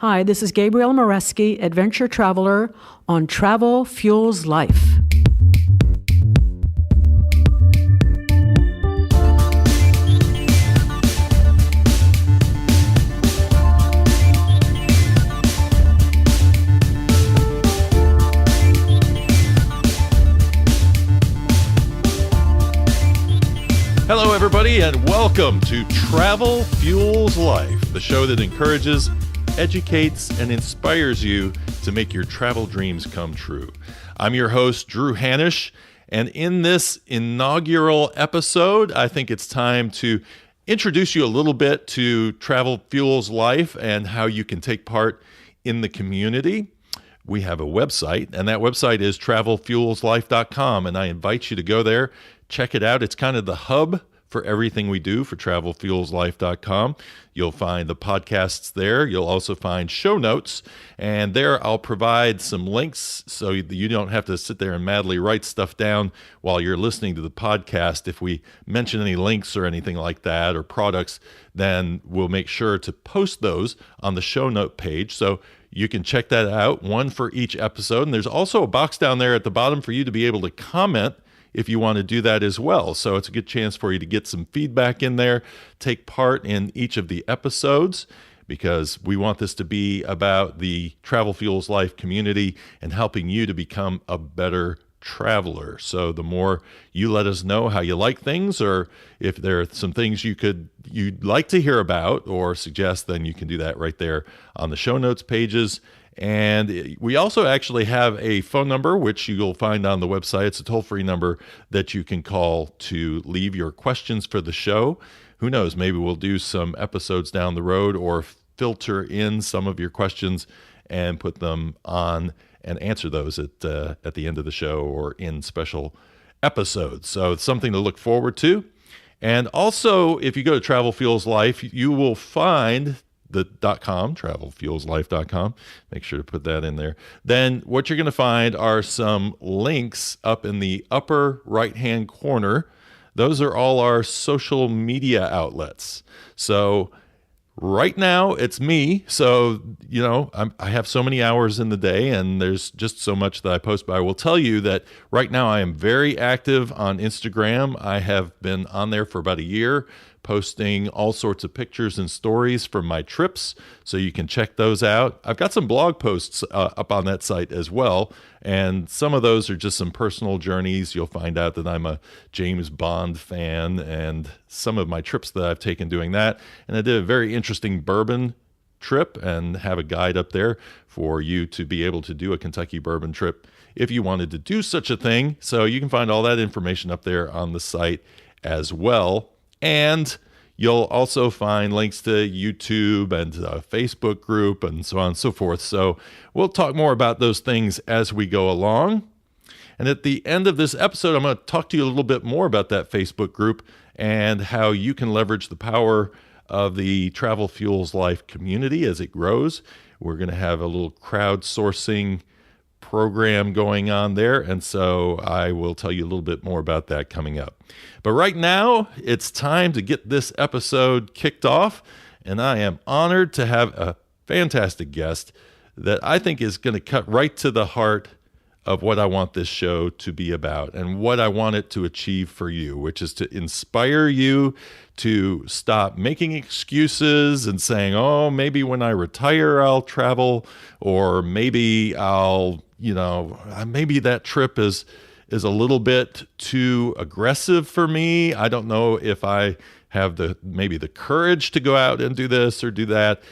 Hi, this is Gabriele Marewski, adventure traveler on Travel Fuels Life. Hello, everybody, and welcome to Travel Fuels Life, the show that encourages, educates, and inspires you to make your travel dreams come true. I'm your host, Drew Hanisch, and in this inaugural episode, I think it's time to introduce you a little bit to Travel Fuels Life and how you can take part in the community. We have a website, and that website is travelfuelslife.com, and I invite you to go there. Check it out. It's kind of the hub for everything we do for travelfuelslife.com. You'll find the podcasts there. You'll also find show notes. And there I'll provide some links so you don't have to sit there and madly write stuff down while you're listening to the podcast. If we mention any links or anything like that or products, then we'll make sure to post those on the show note page. So you can check that out, one for each episode. And there's also a box down there at the bottom for you to be able to comment if you want to do that as well. So it's a good chance for you to get some feedback in there, take part in each of the episodes, because we want this to be about the Travel Fuels Life community and helping you to become a better traveler. So the more you let us know how you like things, or if there are some things you'd like to hear about or suggest, then you can do that right there on the show notes pages. And we also actually have a phone number, which you'll find on the website. It's a toll-free number that you can call to leave your questions for the show. Who knows, maybe we'll do some episodes down the road or filter in some of your questions and put them on and answer those at the end of the show or in special episodes. So it's something to look forward to. And also, if you go to Travel Fuels Life, you will find the .com, travelfuelslife.com. Make sure to put that in there. Then what you're going to find are some links up in the upper right-hand corner. Those are all our social media outlets. So right now it's me. So, I have so many hours in the day and there's just so much that I post, but I will tell you that right now I am very active on Instagram. I have been on there for about a year, posting all sorts of pictures and stories from my trips, so you can check those out. I've got some blog posts up on that site as well, and some of those are just some personal journeys. You'll find out that I'm a James Bond fan and some of my trips that I've taken doing that. And I did a very interesting bourbon trip and have a guide up there for you to be able to do a Kentucky bourbon trip if you wanted to do such a thing. So you can find all that information up there on the site as well. And you'll also find links to YouTube and a Facebook group and so on and so forth. So we'll talk more about those things as we go along. And at the end of this episode, I'm going to talk to you a little bit more about that Facebook group and how you can leverage the power of the Travel Fuels Life community as it grows. We're going to have a little crowdsourcing program going on there, and so I will tell you a little bit more about that coming up. But right now, it's time to get this episode kicked off, and I am honored to have a fantastic guest that I think is going to cut right to the heart of what I want this show to be about and what I want it to achieve for you, which is to inspire you to stop making excuses and saying, oh, maybe when I retire, I'll travel, or maybe maybe that trip is a little bit too aggressive for me. I don't know if I have the courage to go out and do this or do that.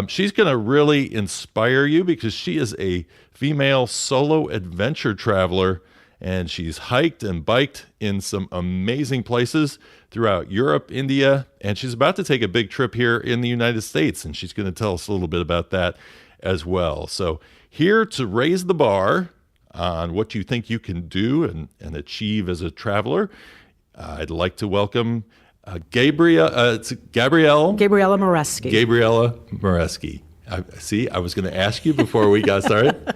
She's going to really inspire you because she is a female solo adventure traveler, and she's hiked and biked in some amazing places throughout Europe, India, and she's about to take a big trip here in the United States, and she's going to tell us a little bit about that as well. So here to raise the bar on what you think you can do and achieve as a traveler, I'd like to welcome Gabriele Marewski. Gabriele Marewski. I was going to ask you before we got started.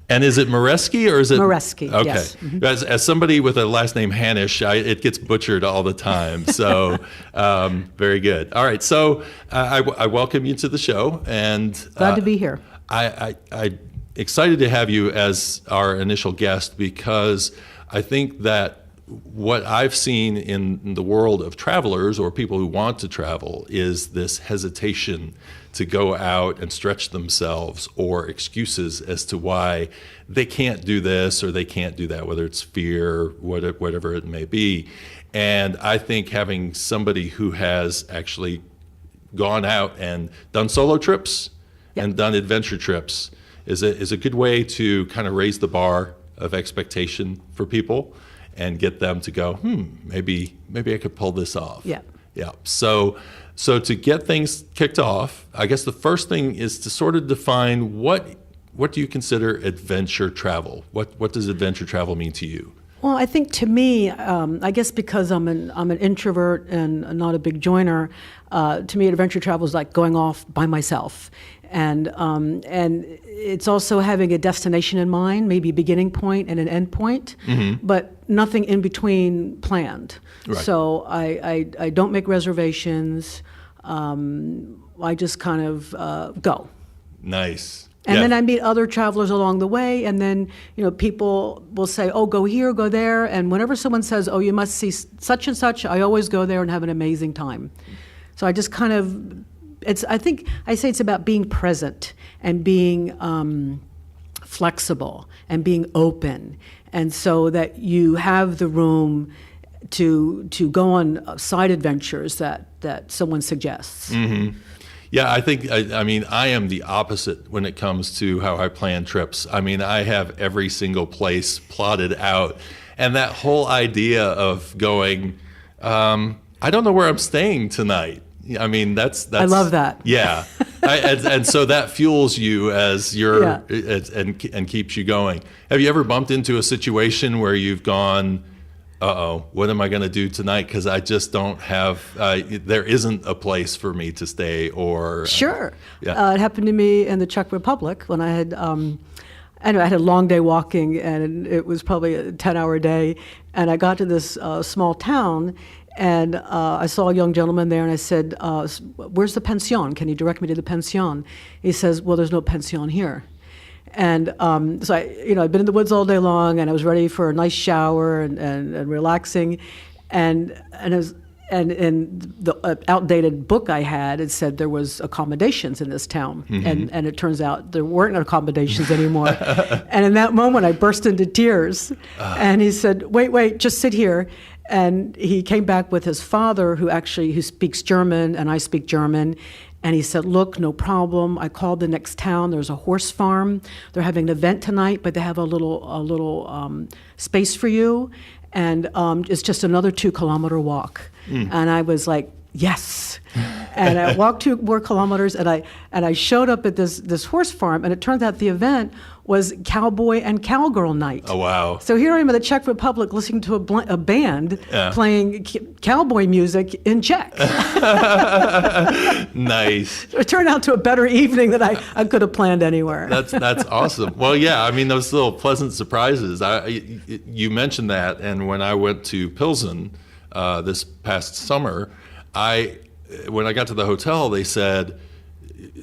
And is it Marewski or is it? Marewski, okay. yes. Mm-hmm. As somebody with a last name Hanisch, it gets butchered all the time. So very good. All right. So I welcome you to the show. And Glad to be here. I excited to have you as our initial guest because I think that what I've seen in the world of travelers or people who want to travel is this hesitation to go out and stretch themselves or excuses as to why they can't do this or they can't do that, whether it's fear, whatever it may be. And I think having somebody who has actually gone out and done solo trips and done adventure trips is a good way to kind of raise the bar of expectation for people and get them to go, maybe I could pull this off. Yeah. Yeah. So to get things kicked off, I guess the first thing is to sort of define what do you consider adventure travel? What does adventure travel mean to you? Well, I think to me, I guess because I'm an introvert and not a big joiner, to me adventure travel is like going off by myself. And it's also having a destination in mind, maybe a beginning point and an end point, but nothing in between planned. Right. So I don't make reservations. I just kind of go. Nice. And then I meet other travelers along the way, and then people will say, "Oh, go here, go there." And whenever someone says, "Oh, you must see such and such," I always go there and have an amazing time. So I just kind of. I think I say it's about being present and being flexible and being open, and so that you have the room to go on side adventures that someone suggests. Mm-hmm. Yeah, I think, I mean, I am the opposite when it comes to how I plan trips. I mean, I have every single place plotted out, and that whole idea of going, I don't know where I'm staying tonight. I mean, that's I love that. Yeah, and so that fuels you as and keeps you going. Have you ever bumped into a situation where you've gone, what am I going to do tonight? Because I just don't have. There isn't a place for me to stay. Or sure, it happened to me in the Czech Republic when I had. I had a long day walking, and it was probably a 10-hour day. And I got to this small town. And I saw a young gentleman there, and I said, "Where's the pension? Can you direct me to the pension?" He says, "Well, there's no pension here." And so I'd been in the woods all day long, and I was ready for a nice shower and relaxing, and in the outdated book I had, it said there was accommodations in this town, and it turns out there weren't accommodations anymore. And in that moment, I burst into tears, and he said, "Wait, just sit here." And he came back with his father, who speaks German, and I speak German. And he said, "Look, no problem. I called the next town. There's a horse farm. They're having an event tonight, but they have a little space for you. And it's just another 2-kilometer walk." And I was like, yes. And I walked 2 more kilometers, and I showed up at this horse farm, and it turns out the event was cowboy and cowgirl night. Oh, wow. So here I am in the Czech Republic listening to a band playing cowboy music in Czech. Nice. It turned out to a better evening than I could have planned anywhere. That's awesome. Well, yeah, I mean, those little pleasant surprises. You mentioned that, and when I went to Pilsen this past summer, when I got to the hotel, they said,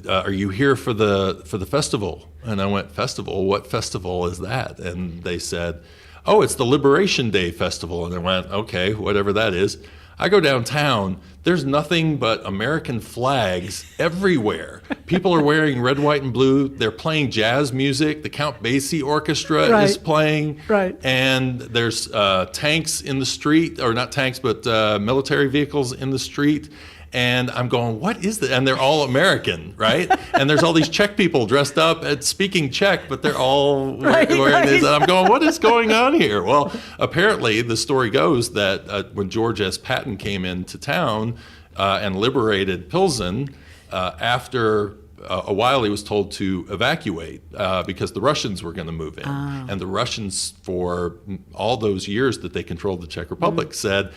"Are you here for the festival?" And I went, "Festival? What festival is that?" And they said, "Oh, it's the Liberation Day Festival." And I went, "Okay, whatever that is." I go downtown, there's nothing but American flags everywhere. People are wearing red, white, and blue. They're playing jazz music. The Count Basie Orchestra is playing. Right. And there's tanks in the street, or not tanks, but military vehicles in the street. And I'm going, what is that? And they're all American, right? And there's all these Czech people dressed up and speaking Czech, but they're all wearing this. And I'm going, what is going on here? Well, apparently the story goes that when George S. Patton came into town and liberated Pilsen, after a while he was told to evacuate because the Russians were going to move in. And the Russians, for all those years that they controlled the Czech Republic, said,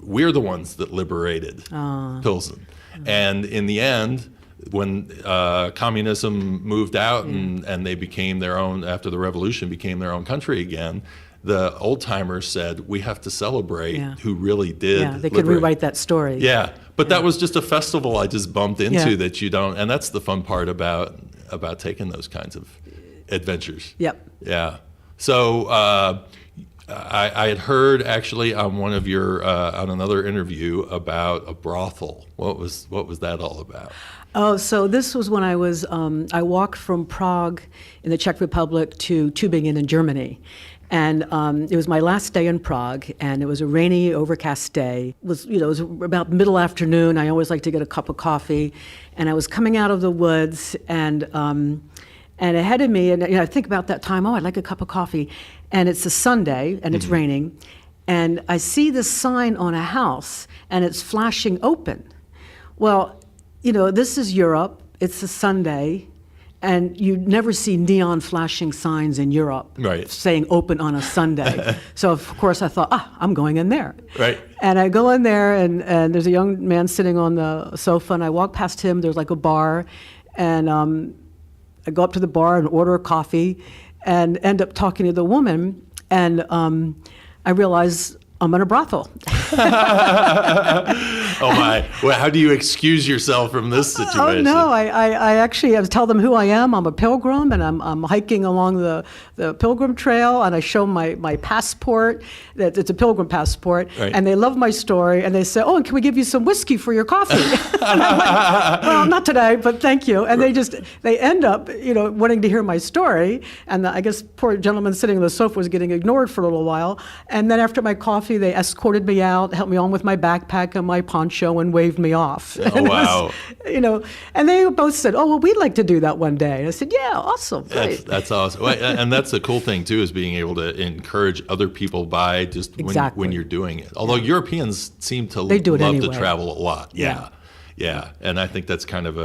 "We're the ones that liberated Pilsen." And in the end, when communism moved out and they became their own, after the revolution, became their own country again, the old timers said, we have to celebrate who really did. Yeah, they could rewrite that story. Yeah, but that was just a festival I just bumped into Yeah. that you don't, and that's the fun part about taking those kinds of adventures. Yep. Yeah. So I had heard actually on one of your on another interview about a brothel. What was that all about? Oh, so this was when I was, I walked from Prague in the Czech Republic to Tübingen in Germany. And it was my last day in Prague, and it was a rainy, overcast day. It was about middle afternoon. I always like to get a cup of coffee. And I was coming out of the woods, and ahead of me, and I think about that time, I'd like a cup of coffee. And it's a Sunday, and it's raining. And I see this sign on a house, and it's flashing open. Well, this is Europe. It's a Sunday. And you never see neon flashing signs in Europe saying open on a Sunday. So, of course, I thought, I'm going in there. Right. And I go in there, and there's a young man sitting on the sofa, and I walk past him. There's like a bar. And I go up to the bar and order a coffee and end up talking to the woman. And I realize I'm in a brothel. Oh my! Well, how do you excuse yourself from this situation? Oh no! I actually tell them who I am. I'm a pilgrim, and I'm hiking along the pilgrim trail, and I show my passport. That it's a pilgrim passport, and they love my story, and they say, "Oh, and can we give you some whiskey for your coffee?" And I'm like, well, not today, but thank you. And they end up wanting to hear my story, and I guess poor gentleman sitting on the sofa was getting ignored for a little while, and then after my coffee, they escorted me out, helped me on with my backpack and my poncho, and waved me off. Oh, wow. And they both said, "Oh, well, we'd like to do that one day." And I said, "Yeah, awesome, great." That's awesome. Well, and that's the cool thing, too, is being able to encourage other people by just when you're doing it. Although Europeans seem to love to travel a lot. Yeah. And I think that's kind of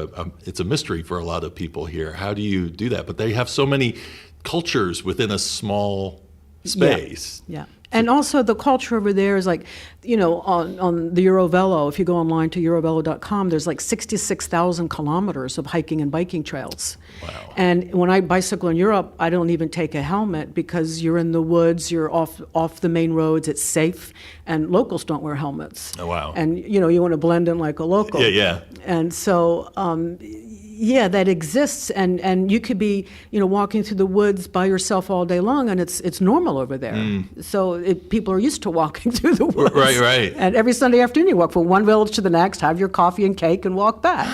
it's a mystery for a lot of people here. How do you do that? But they have so many cultures within a small space. Yeah. And also the culture over there is like, on the Eurovelo, if you go online to eurovelo.com, there's like 66,000 kilometers of hiking and biking trails. Wow. And when I bicycle in Europe, I don't even take a helmet because you're in the woods, you're off the main roads, it's safe, and locals don't wear helmets. Oh, wow. And, you want to blend in like a local. Yeah. And so, that exists, and you could be, walking through the woods by yourself all day long, and it's normal over there. So people are used to walking through the woods. Right. And every Sunday afternoon, you walk from one village to the next, have your coffee and cake, and walk back.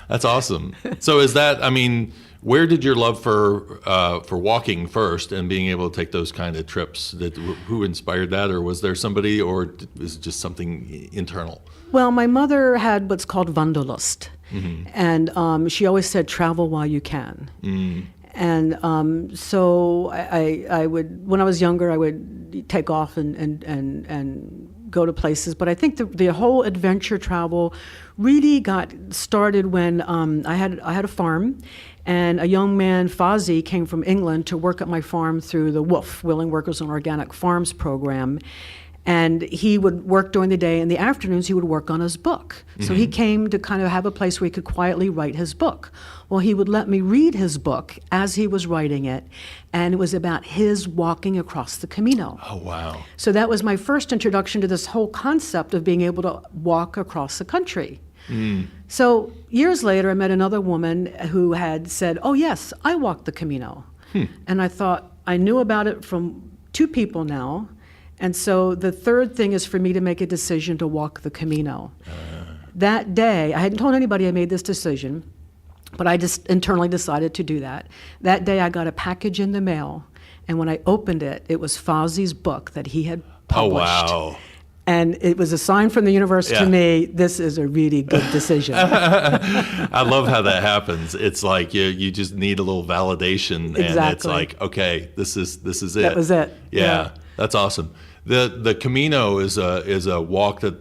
That's awesome. So where did your love for walking first and being able to take those kind of trips? Who inspired that, or was there somebody, or was it just something internal? Well, my mother had what's called Wanderlust. And she always said, travel while you can. And so I would, when I was younger, I would take off and go to places. But I think the whole adventure travel really got started when I had a farm, and a young man, Fozzie, came from England to work at my farm through the WOOF, Willing Workers on Organic Farms program. And he would work during the day. In the afternoons, he would work on his book. So he came to kind of have a place where he could quietly write his book. Well, he would let me read his book as he was writing it, and it was about his walking across the Camino. Oh, wow. So that was my first introduction to this whole concept of being able to walk across the country. So years later, I met another woman who had said, "Oh, yes, I walked the Camino." And I thought, I knew about it from two people now. And so the third thing is for me to make a decision to walk the Camino. That day, I hadn't told anybody I made this decision, but I just internally decided to do that. That day, I got a package in the mail, and when I opened it, it was Fozzie's book that he had published. Oh, wow. And it was a sign from the universe to me, this is a really good decision. I love how that happens. It's like you just need a little validation, and it's like, okay, this is it. That was it. Yeah. That's awesome. The Camino is a walk that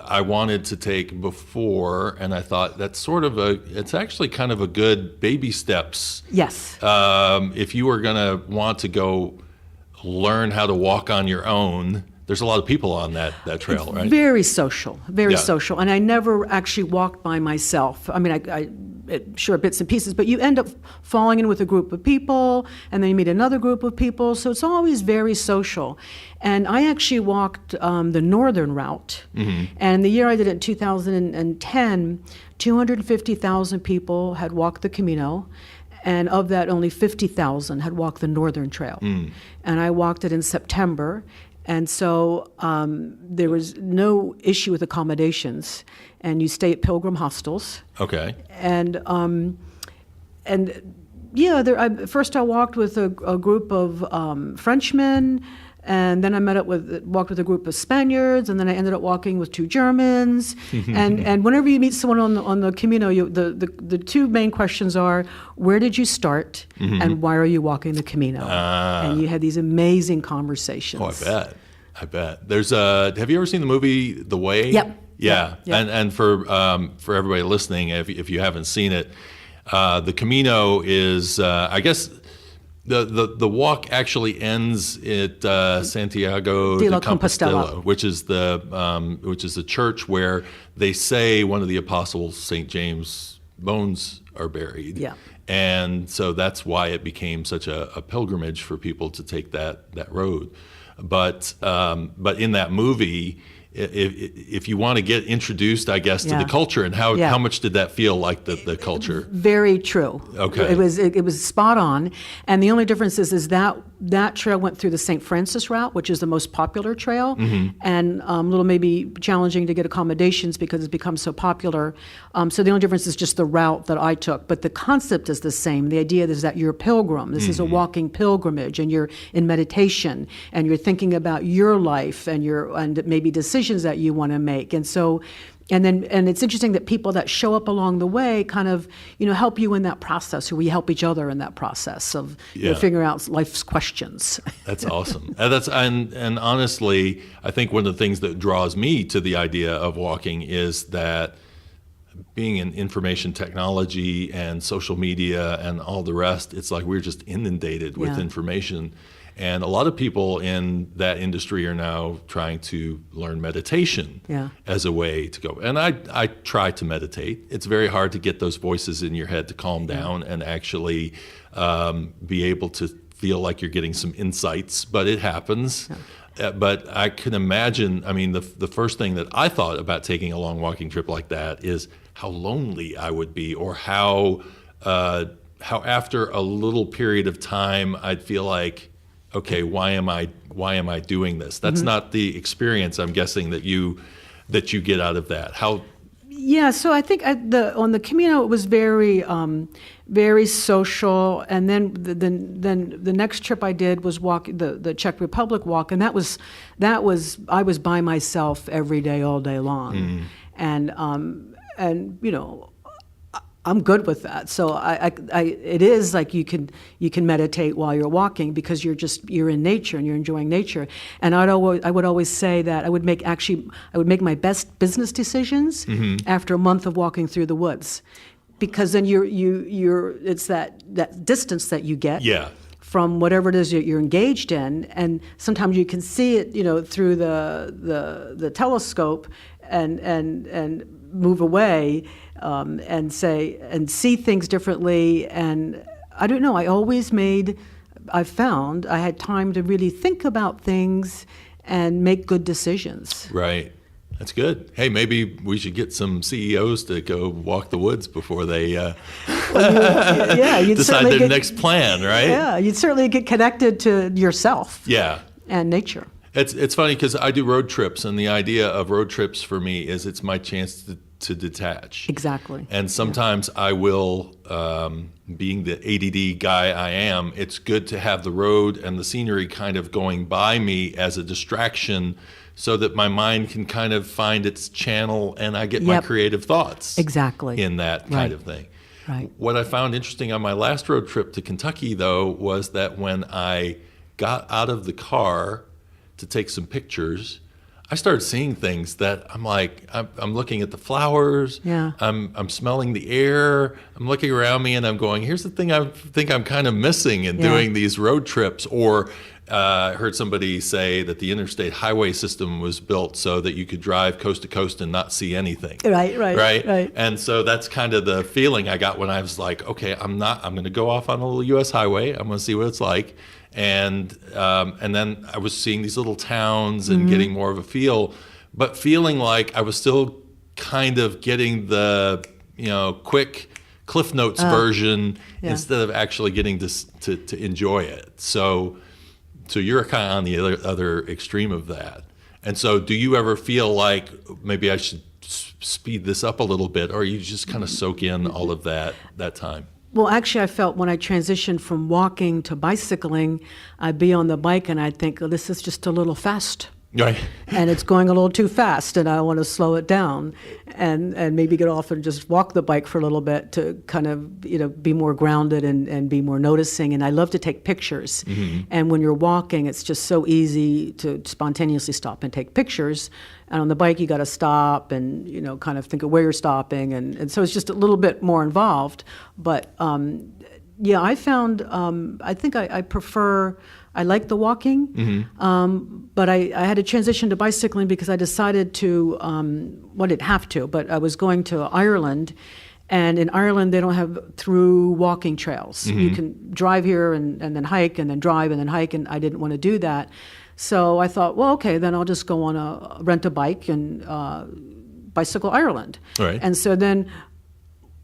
I wanted to take before, and I thought that's it's actually kind of a good baby steps. Yes. If you were going to want to go learn how to walk on your own, there's a lot of people on that trail, right? Very social, very Yeah. social. And I never actually walked by myself. I mean, sure, bits and pieces, but you end up falling in with a group of people, and then you meet another group of people. So it's always very social. And I actually walked the northern route. And the year I did it in 2010, 250,000 people had walked the Camino. And of that, only 50,000 had walked the Northern Trail. And I walked it in September. And so there was no issue with accommodations. And you stay at pilgrim hostels. Okay. And yeah, first I walked with a group of Frenchmen. And then I walked with a group of Spaniards, and then I ended up walking with 2 Germans. and whenever you meet someone on the Camino, the 2 main questions are, where did you start, and why are you walking the Camino? And you had these amazing conversations. Oh, I bet. There's have you ever seen the movie The Way? Yep. Yeah. Yep. And for everybody listening, if you haven't seen it, the Camino is I guess. The walk actually ends at Santiago de Compostela, which is the church where they say one of the apostles, St. James' bones are buried. Yeah. And so that's why it became such a pilgrimage for people to take that road. But in that movie, if you want to get introduced, I guess, to the culture, and how much did that feel like the culture? Very true. Okay. It was spot on, and the only difference is that trail went through the St. Francis route, which is the most popular trail, and a little maybe challenging to get accommodations because it's become so popular. So the only difference is just the route that I took, but the concept is the same. The idea is that you're a pilgrim. This is a walking pilgrimage, and you're in meditation, and you're thinking about your life and maybe decisions that you want to make. And so, and it's interesting that people that show up along the way kind of, help you in that process, or we help each other in that process of figuring out life's questions. That's awesome. And honestly, I think one of the things that draws me to the idea of walking is that being in information technology and social media and all the rest, it's like we're just inundated with information. And a lot of people in that industry are now trying to learn meditation as a way to go. And I try to meditate. It's very hard to get those voices in your head to calm down and actually be able to feel like you're getting some insights, but it happens. But I can imagine, I mean, the first thing that I thought about taking a long walking trip like that is how lonely I would be, or how after a little period of time I'd feel like, okay, why am I doing this? That's not the experience, I'm guessing, that you get out of that. Yeah, so I think on the Camino it was very very social, and then the next trip I did was walk the Czech Republic walk, and that was I was by myself every day, all day long, and I'm good with that. So it is like you can meditate while you're walking because you're in nature and you're enjoying nature. And I would always say that I would make my best business decisions after a month of walking through the woods, because then it's that distance that you get. Yeah. From whatever it is that you're engaged in, and sometimes you can see it, through the telescope, and move away, and see things differently. And I don't know, I found I had time to really think about things and make good decisions. Right. That's good. Hey, maybe we should get some CEOs to go walk the woods before they decide their next plan, right? Yeah, you'd certainly get connected to yourself. Yeah. And nature. It's funny because I do road trips, and the idea of road trips for me is it's my chance to detach. Exactly. And sometimes I will, being the ADD guy I am, it's good to have the road and the scenery kind of going by me as a distraction, so that my mind can kind of find its channel and I get my creative thoughts. Exactly. In that kind of thing. Right. What I found interesting on my last road trip to Kentucky, though, was that when I got out of the car to take some pictures, I started seeing things that I'm like, I'm looking at the flowers, I'm smelling the air, I'm looking around me, and I'm going, here's the thing I think I'm kind of missing in doing these road trips, or I heard somebody say that the interstate highway system was built so that you could drive coast to coast and not see anything. Right. And so that's kind of the feeling I got when I was like, okay, I'm going to go off on a little U.S. highway. I'm going to see what it's like. And then I was seeing these little towns and getting more of a feel, but feeling like I was still kind of getting the, quick Cliff Notes version instead of actually getting to enjoy it. So you're kind of on the other extreme of that. And so do you ever feel like maybe I should speed this up a little bit, or you just kind of soak in all of that time? Well, actually, I felt when I transitioned from walking to bicycling, I'd be on the bike and I'd think, oh, this is just a little fast. Right. And it's going a little too fast, and I want to slow it down and maybe get off and just walk the bike for a little bit to kind of, be more grounded and be more noticing. And I love to take pictures. And when you're walking, it's just so easy to spontaneously stop and take pictures. And on the bike, you got to stop and, kind of think of where you're stopping. And so it's just a little bit more involved. But, I found, I think I prefer... I like the walking, but I had to transition to bicycling because I decided to, I didn't have to, but I was going to Ireland, and in Ireland they don't have through walking trails. You can drive here and then hike and then drive and then hike, and I didn't want to do that. So I thought, well, okay, then I'll just go on rent a bike and bicycle Ireland. Right. And so then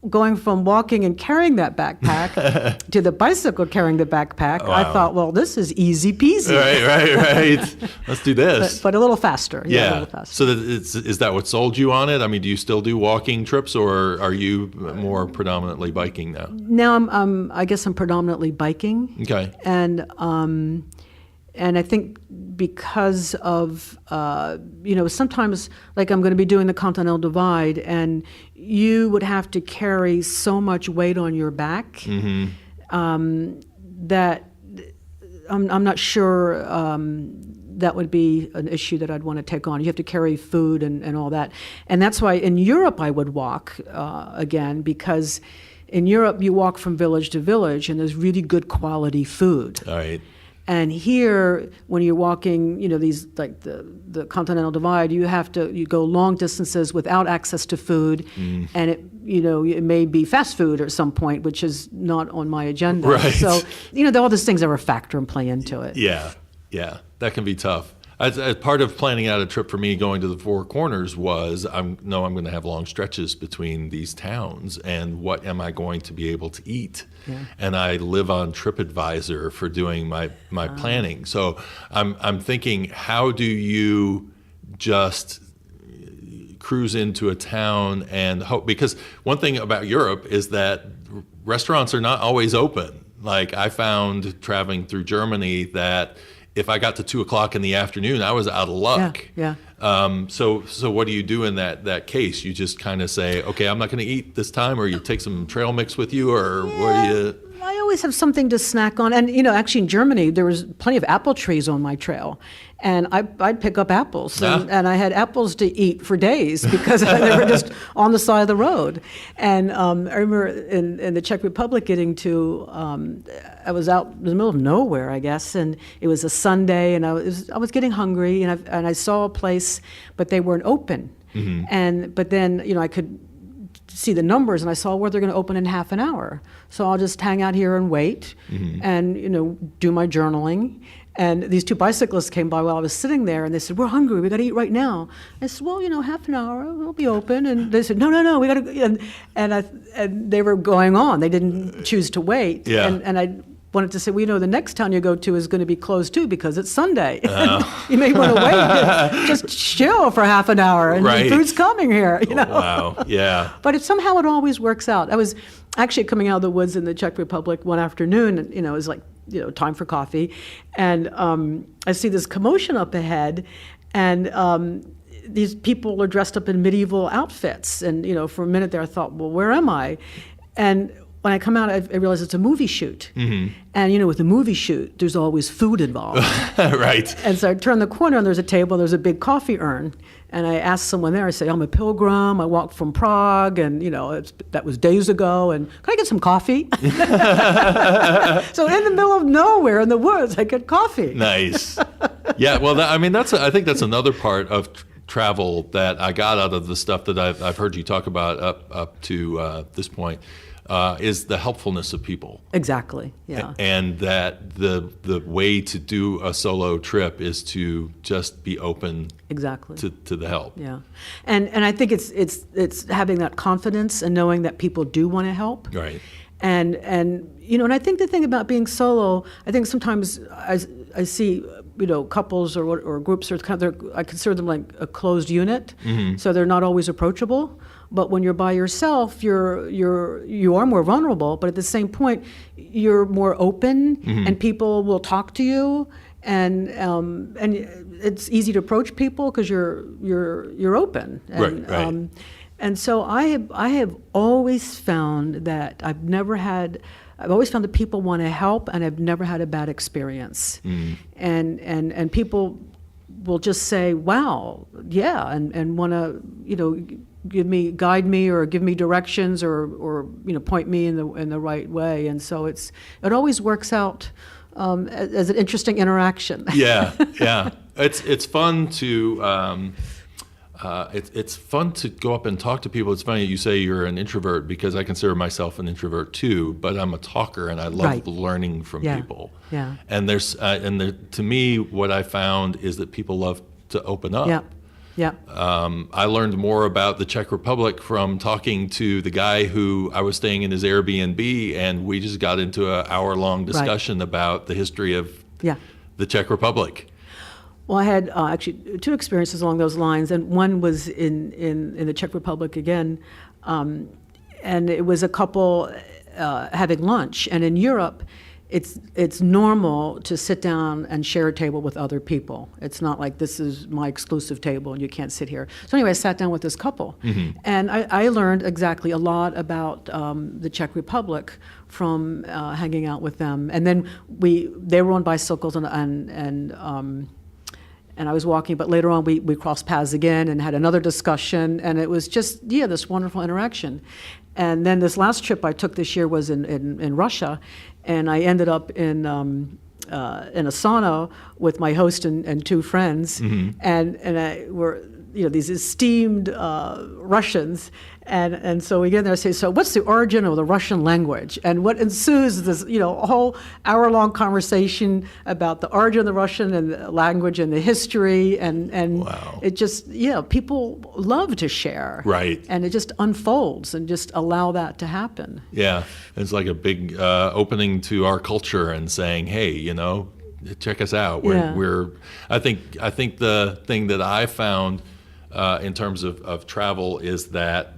going from walking and carrying that backpack to the bicycle carrying the backpack, Wow. I thought, well, this is easy peasy. Right. Let's do this. But a little faster. Yeah. A little faster. So is that what sold you on it? I mean, do you still do walking trips, or are you more predominantly biking now? Now I guess I'm predominantly biking. Okay. And I think because of, sometimes like I'm going to be doing the Continental Divide, and you would have to carry so much weight on your back that I'm not sure that would be an issue that I'd want to take on. You have to carry food and all that. And that's why in Europe I would walk again, because in Europe you walk from village to village and there's really good quality food. All right. And here, when you're walking, these like the Continental Divide, you go long distances without access to food, and it may be fast food at some point, which is not on my agenda. Right. So all these things are a factor and play into it. Yeah, that can be tough. As part of planning out a trip for me going to the Four Corners was I'm going to have long stretches between these towns, and what am I going to be able to eat? Yeah. And I live on TripAdvisor for doing my planning. So I'm thinking, how do you just cruise into a town and hope? Because one thing about Europe is that restaurants are not always open. Like I found traveling through Germany that if I got to 2:00 in the afternoon, I was out of luck. Yeah. So what do you do in that case? You just kind of say, okay, I'm not going to eat this time, or you take some trail mix with you, or what do you? I always have something to snack on. And, actually in Germany, there was plenty of apple trees on my trail. And I'd pick up apples. And I had apples to eat for days because they were just on the side of the road. And I remember in the Czech Republic getting to, I was out in the middle of nowhere, I guess, and it was a Sunday, and I was getting hungry, and I saw a place, but they weren't open. But then, I could see the numbers, and I saw where they're going to open in half an hour. So I'll just hang out here and wait and, do my journaling. And these two bicyclists came by while I was sitting there, and they said, "We're hungry. We got to eat right now." I said, "Well, half an hour, we'll be open." And they said, "No, we got to." And they were going on. They didn't choose to wait. Yeah. And I wanted to say, well, the next town you go to is going to be closed too because it's Sunday. You may want to wait, just chill for half an hour, and Right. the food's coming here. Wow. Yeah. But somehow it always works out. I was actually coming out of the woods in the Czech Republic one afternoon, and it was like, time for coffee. And I see this commotion up ahead, and these people are dressed up in medieval outfits. And, for a minute there I thought, well, where am I? And when I come out, I realize it's a movie shoot. And, with a movie shoot, there's always food involved. Right. And so I turn the corner, and there's a table, there's a big coffee urn. And I asked someone there, I say, I'm a pilgrim, I walked from Prague, and that was days ago, and can I get some coffee? So in the middle of nowhere in the woods, I get coffee. Nice. Yeah, well, I think that's another part of travel that I got out of the stuff that I've heard you talk about up to this point, is the helpfulness of people. Exactly, yeah. And that the way to do a solo trip is to just be open exactly to the help. Yeah. And I think it's having that confidence and knowing that people do want to help. Right. And I think the thing about being solo, I think sometimes I see couples or groups I consider them like a closed unit, so they're not always approachable. But when you're by yourself, you are more vulnerable. But at the same point, you're more open, and people will talk to you, and it's easy to approach people because you're open. And, right. And so I have always found that I've always found that people want to help, and I've never had a bad experience. And people will just say, "Wow, yeah," and want to guide me or give me directions or point me in the right way. And so it always works out as an interesting interaction. Yeah. It's fun to. It's fun to go up and talk to people. It's funny you say you're an introvert, because I consider myself an introvert too, but I'm a talker and I love learning from people. Yeah. And to me, what I found is that people love to open up. Yeah. Yeah. I learned more about the Czech Republic from talking to the guy who I was staying in his Airbnb, and we just got into an hour-long discussion about the history of the Czech Republic. Well, I had actually two experiences along those lines, and one was in the Czech Republic again, and it was a couple having lunch. And in Europe, it's normal to sit down and share a table with other people. It's not like this is my exclusive table and you can't sit here. So anyway, I sat down with this couple, and I learned exactly a lot about the Czech Republic from hanging out with them. And then they were on bicycles and I was walking, but later on we crossed paths again and had another discussion, and it was just, this wonderful interaction. And then this last trip I took this year was in Russia, and I ended up in a sauna with my host and two friends, and we're these esteemed Russians, and so we get there and say, so what's the origin of the Russian language? And what ensues is this a whole hour-long conversation about the origin of the Russian and the language and the history, and wow. It just people love to share, right? And it just unfolds, and just allow that to happen. Yeah, it's like a big opening to our culture and saying, hey, check us out. I think the thing that I found in terms of travel is that,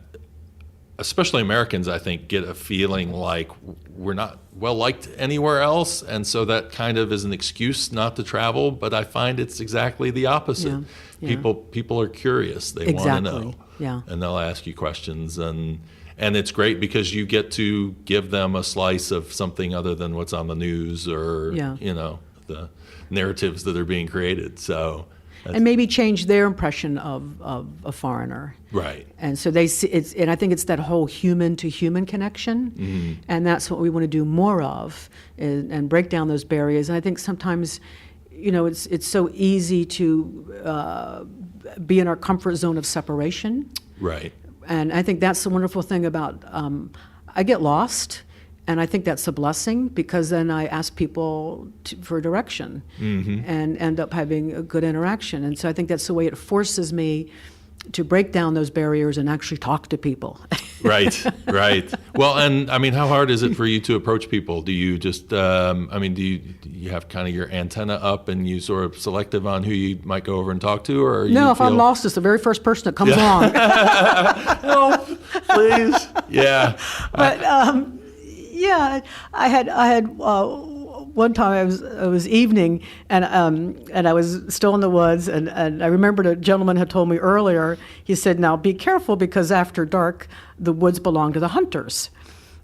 especially Americans, I think, get a feeling like we're not well liked anywhere else, and so that kind of is an excuse not to travel. But I find it's exactly the opposite. Yeah. People are curious; they want to know, and they'll ask you questions, and it's great because you get to give them a slice of something other than what's on the news or the narratives that are being created. So. And maybe change their impression of a foreigner. Right. And so they see and I think it's that whole human to human connection, and that's what we want to do more of, and break down those barriers. And I think sometimes, it's so easy to be in our comfort zone of separation. Right. And I think that's the wonderful thing about I get lost. And I think that's a blessing, because then I ask people for direction and end up having a good interaction. And so I think that's the way it forces me to break down those barriers and actually talk to people. Right. Well, and how hard is it for you to approach people? Do you just, do you have kind of your antenna up and you sort of selective on who you might go over and talk to, or if I'm lost, it's the very first person that comes along. Help, please. Yeah. But. I had one time it was evening, and I was still in the woods, and I remembered a gentleman had told me earlier. He said, "Now be careful, because after dark, the woods belong to the hunters."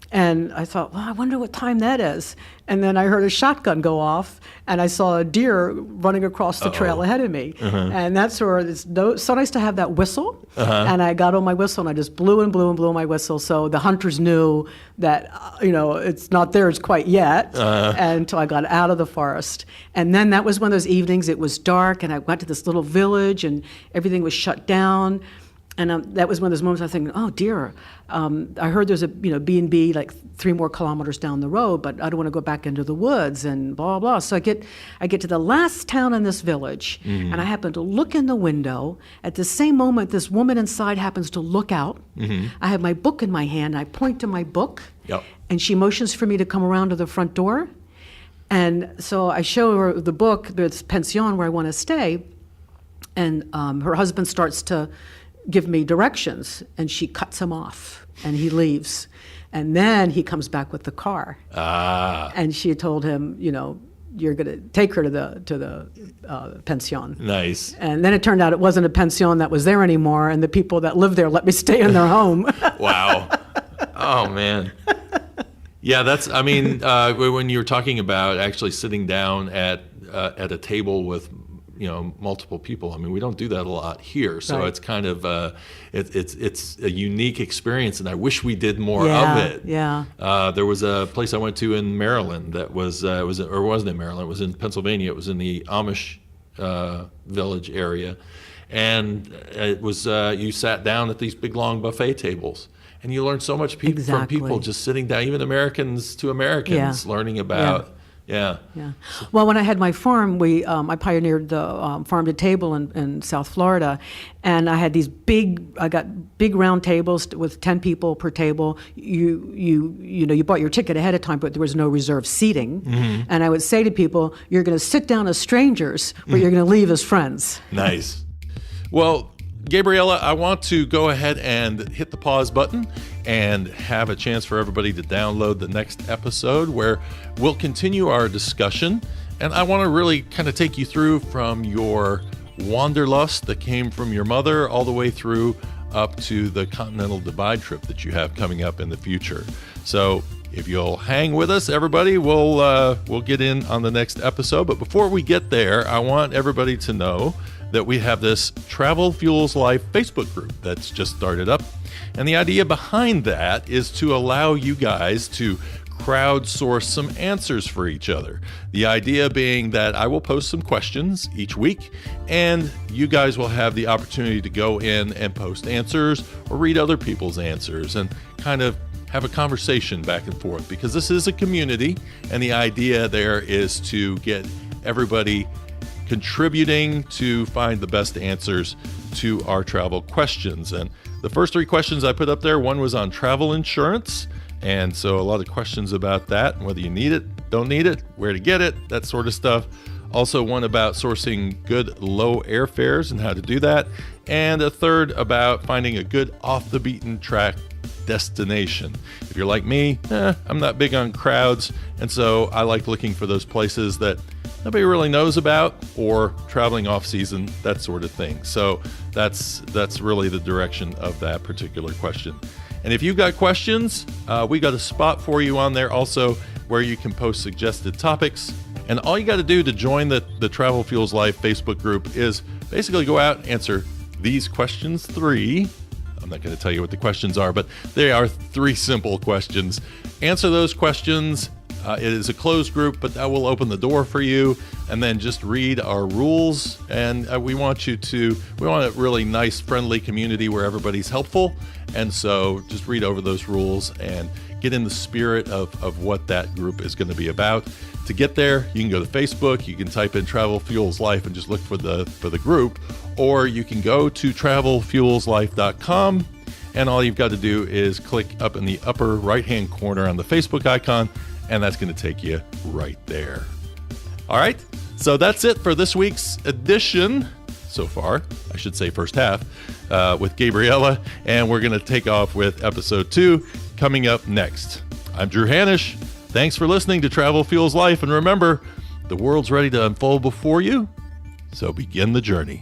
And I thought, well, I wonder what time that is. And then I heard a shotgun go off, and I saw a deer running across the trail ahead of me. And that's where it's so nice to have that whistle. And I got on my whistle, and I just blew and blew and blew my whistle. So the hunters knew that, it's not theirs quite yet until I got out of the forest. And then that was one of those evenings. It was dark, and I went to this little village, and everything was shut down. And that was one of those moments I was thinking, oh dear, I heard there's a B&B like 3 more kilometers down the road, but I don't want to go back into the woods and blah, blah. So I get to the last town in this village, and I happen to look in the window. At the same moment, this woman inside happens to look out. I have my book in my hand. I point to my book, and she motions for me to come around to the front door. And so I show her the book, this pension where I want to stay, and her husband starts to give me directions, and she cuts him off, and he leaves. And then he comes back with the car. And she had told him, you're going to take her to the pension. Nice. And then it turned out it wasn't a pension that was there anymore, and the people that lived there let me stay in their home. Wow. Oh, man. Yeah, when you were talking about actually sitting down at a table with multiple people. We don't do that a lot here, so It's kind of it's a unique experience, and I wish we did more of it. Yeah. There was a place I went to in Maryland that wasn't in Maryland. It was in Pennsylvania. It was in the Amish village area, and it was you sat down at these big long buffet tables. And you learn so much from people just sitting down, even Americans to Americans, learning about. Yeah. Well, when I had my farm, I pioneered the farm to table in South Florida, and I had these big round tables with 10 people per table. You bought your ticket ahead of time, but there was no reserved seating. And I would say to people, you're going to sit down as strangers, but you're going to leave as friends. Nice. Well, Gabriele, I want to go ahead and hit the pause button and have a chance for everybody to download the next episode where we'll continue our discussion. And I want to really kind of take you through from your wanderlust that came from your mother all the way through up to the Continental Divide trip that you have coming up in the future. So if you'll hang with us, everybody, we'll get in on the next episode. But before we get there, I want everybody to know that we have this Travel Fuels Life Facebook group that's just started up. And the idea behind that is to allow you guys to crowdsource some answers for each other. The idea being that I will post some questions each week, and you guys will have the opportunity to go in and post answers or read other people's answers and kind of have a conversation back and forth, because this is a community, and the idea there is to get everybody contributing to find the best answers to our travel questions. And the first 3 questions I put up there, one was on travel insurance. And so a lot of questions about that, and whether you need it, don't need it, where to get it, that sort of stuff. Also one about sourcing good low airfares and how to do that. And a third about finding a good off the beaten track destination. If you're like me, I'm not big on crowds. And so I like looking for those places that nobody really knows about, or traveling off season, that sort of thing. So that's really the direction of that particular question. And if you've got questions, we got a spot for you on there also where you can post suggested topics. And all you got to do to join the Travel Fuels Life Facebook group is basically go out and answer these questions 3. I'm not going to tell you what the questions are, but they are 3 simple questions. Answer those questions. It is a closed group, but that will open the door for you. And then just read our rules. And we want a really nice, friendly community where everybody's helpful. And so just read over those rules and get in the spirit of what that group is going to be about. To get there, you can go to Facebook. You can type in Travel Fuels Life and just look for the group. Or you can go to travelfuelslife.com. And all you've got to do is click up in the upper right-hand corner on the Facebook icon, and that's going to take you right there. All right, so that's it for this week's edition, so far, I should say first half, with Gabriele, and we're going to take off with episode 2 coming up next. I'm Drew Hanisch. Thanks for listening to Travel Fuels Life, and remember, the world's ready to unfold before you, so begin the journey.